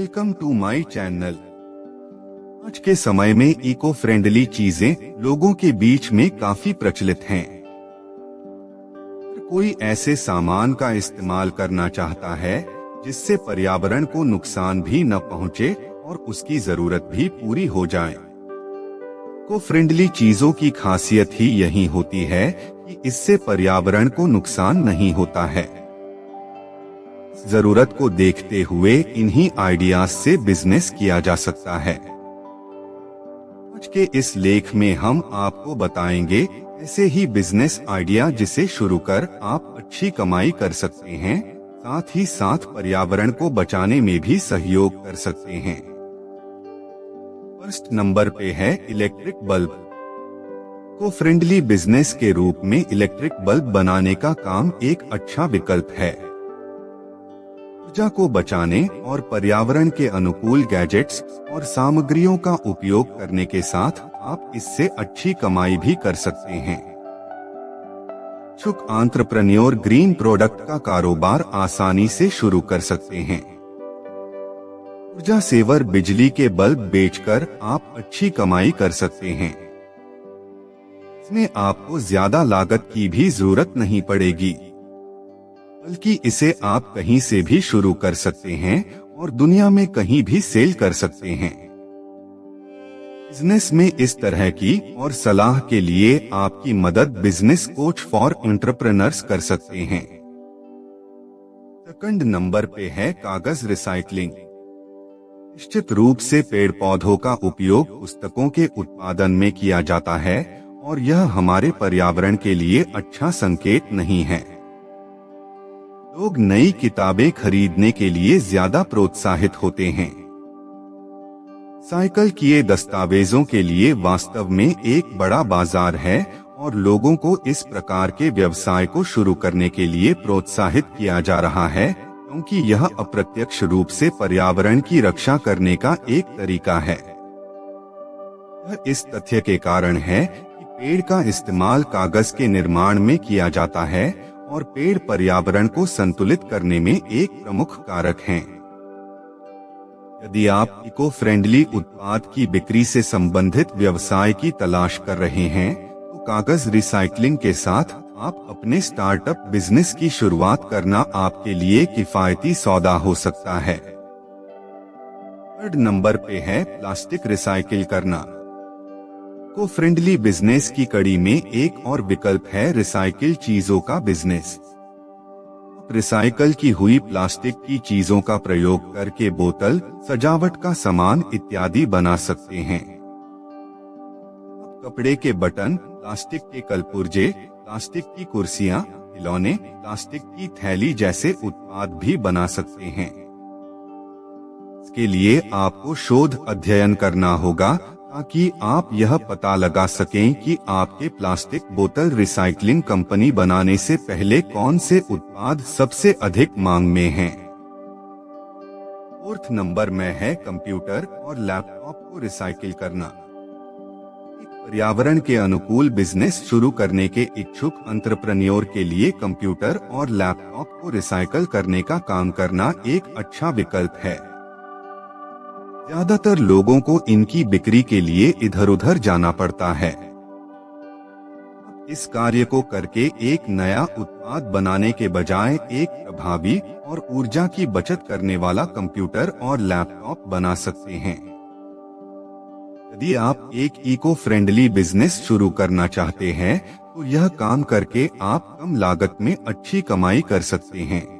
Welcome to my channel. आज के समय में इको फ्रेंडली चीजें लोगों के बीच में काफी प्रचलित हैं। कोई ऐसे सामान का इस्तेमाल करना चाहता है जिससे पर्यावरण को नुकसान भी न पहुंचे और उसकी जरूरत भी पूरी हो जाए। इको फ्रेंडली चीजों की खासियत ही यही होती है कि इससे पर्यावरण को नुकसान नहीं होता है। जरूरत को देखते हुए इन्हीं आइडियाज से बिजनेस किया जा सकता है। आज के इस लेख में हम आपको बताएंगे ऐसे ही बिजनेस आइडिया जिसे शुरू कर आप अच्छी कमाई कर सकते हैं, साथ ही साथ पर्यावरण को बचाने में भी सहयोग कर सकते हैं। फर्स्ट नंबर पे है electric bulb. Eco friendly business के रूप में इलेक्ट्रिक बल्ब बनाने का काम एक अच्छा विकल्प है। ऊर्जा को बचाने और पर्यावरण के अनुकूल गैजेट्स और सामग्रियों का उपयोग करने के साथ आप इससे अच्छी कमाई भी कर सकते हैं। इच्छुक एंटरप्रेन्योर ग्रीन प्रोडक्ट का कारोबार आसानी से शुरू कर सकते हैं। ऊर्जा सेवर बिजली के बल्ब बेचकर आप अच्छी कमाई कर सकते हैं। इसमें आपको ज्यादा लागत की भी जरूरत नहीं पड़ेगी, बल्कि इसे आप कहीं से भी शुरू कर सकते हैं और दुनिया में कहीं भी सेल कर सकते हैं। बिजनेस में इस तरह की और सलाह के लिए आपकी मदद बिजनेस कोच फॉर एंटरप्रेन्योर्स कर सकते हैं। सेकंड नंबर पे है कागज रिसाइकलिंग। निश्चित रूप से पेड़ पौधों का उपयोग पुस्तकों के उत्पादन में किया जाता है और यह हमारे पर्यावरण के लिए अच्छा संकेत नहीं है। लोग नई किताबें खरीदने के लिए ज्यादा प्रोत्साहित होते हैं। साइकिल किए दस्तावेजों के लिए वास्तव में एक बड़ा बाजार है और लोगों को इस प्रकार के व्यवसाय को शुरू करने के लिए प्रोत्साहित किया जा रहा है, क्योंकि यह अप्रत्यक्ष रूप से पर्यावरण की रक्षा करने का एक तरीका है। यह इस तथ्य के कारण है कि पेड़ का इस्तेमाल कागज के निर्माण में किया जाता है और पेड़ पर्यावरण को संतुलित करने में एक प्रमुख कारक हैं। यदि आप इको फ्रेंडली उत्पाद की बिक्री से संबंधित व्यवसाय की तलाश कर रहे हैं, तो कागज रिसाइकलिंग के साथ आप अपने स्टार्टअप बिजनेस की शुरुआत करना आपके लिए किफायती सौदा हो सकता है। थर्ड नंबर पे है प्लास्टिक रिसाइकिल करना। इको फ्रेंडली बिजनेस की कड़ी में एक और विकल्प है रिसाइकिल चीजों का बिजनेस। रिसाइकल की हुई प्लास्टिक की चीजों का प्रयोग करके बोतल, सजावट का सामान इत्यादि बना सकते हैं। कपड़े के बटन, प्लास्टिक के कलपुर्जे, प्लास्टिक की कुर्सियां, खिलौने, प्लास्टिक की थैली जैसे उत्पाद भी बना सकते हैं। इसके लिए आपको शोध अध्ययन करना होगा ताकि आप यह पता लगा सकें कि आपके प्लास्टिक बोतल रिसाइकलिंग कंपनी बनाने से पहले कौन से उत्पाद सबसे अधिक मांग में हैं। फोर्थ नंबर में है कंप्यूटर और लैपटॉप को रिसाइकिल करना। एक पर्यावरण के अनुकूल बिजनेस शुरू करने के इच्छुक एंटरप्रेन्योर के लिए कंप्यूटर और लैपटॉप को रिसाइकिल करने का काम करना एक अच्छा विकल्प है। ज्यादातर लोगों को इनकी बिक्री के लिए इधर उधर जाना पड़ता है। इस कार्य को करके एक नया उत्पाद बनाने के बजाय एक प्रभावी और ऊर्जा की बचत करने वाला कंप्यूटर और लैपटॉप बना सकते हैं। यदि आप एक इको फ्रेंडली बिजनेस शुरू करना चाहते हैं, तो यह काम करके आप कम लागत में अच्छी कमाई कर सकते हैं।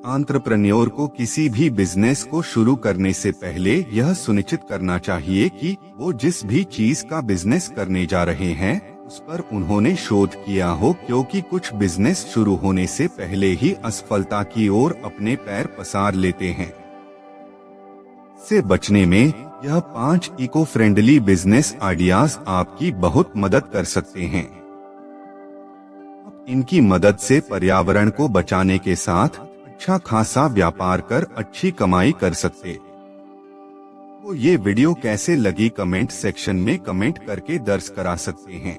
एंटरप्रेन्योर को किसी भी बिजनेस को शुरू करने से पहले यह सुनिश्चित करना चाहिए कि वो जिस भी चीज का बिजनेस करने जा रहे हैं उस पर उन्होंने शोध किया हो, क्योंकि कुछ बिजनेस शुरू होने से पहले ही असफलता की ओर अपने पैर पसार लेते हैं। से बचने में यह 5 इको फ्रेंडली बिजनेस आइडियाज आपकी बहुत मदद कर सकते हैं। इनकी मदद से पर्यावरण को बचाने के साथ अच्छा खासा व्यापार कर अच्छी कमाई कर सकते। तो ये वीडियो कैसे लगी कमेंट सेक्शन में कमेंट करके दर्ज करा सकते हैं।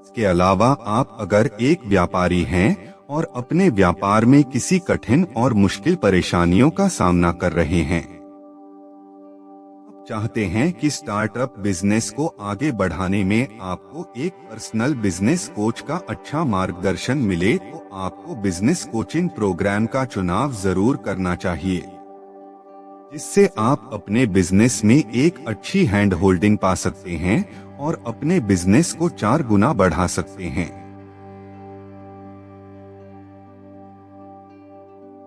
इसके अलावा आप अगर एक व्यापारी हैं और अपने व्यापार में किसी कठिन और मुश्किल परेशानियों का सामना कर रहे हैं। आप चाहते हैं कि स्टार्टअप बिजनेस को आगे बढ़ाने में आपको एक पर्सनल बिजनेस कोच का अच्छा मार्गदर्शन मिले, तो आपको बिजनेस कोचिंग प्रोग्राम का चुनाव जरूर करना चाहिए, जिससे आप अपने बिजनेस में एक अच्छी हैंड होल्डिंग पा सकते हैं और अपने बिजनेस को 4 गुना बढ़ा सकते हैं।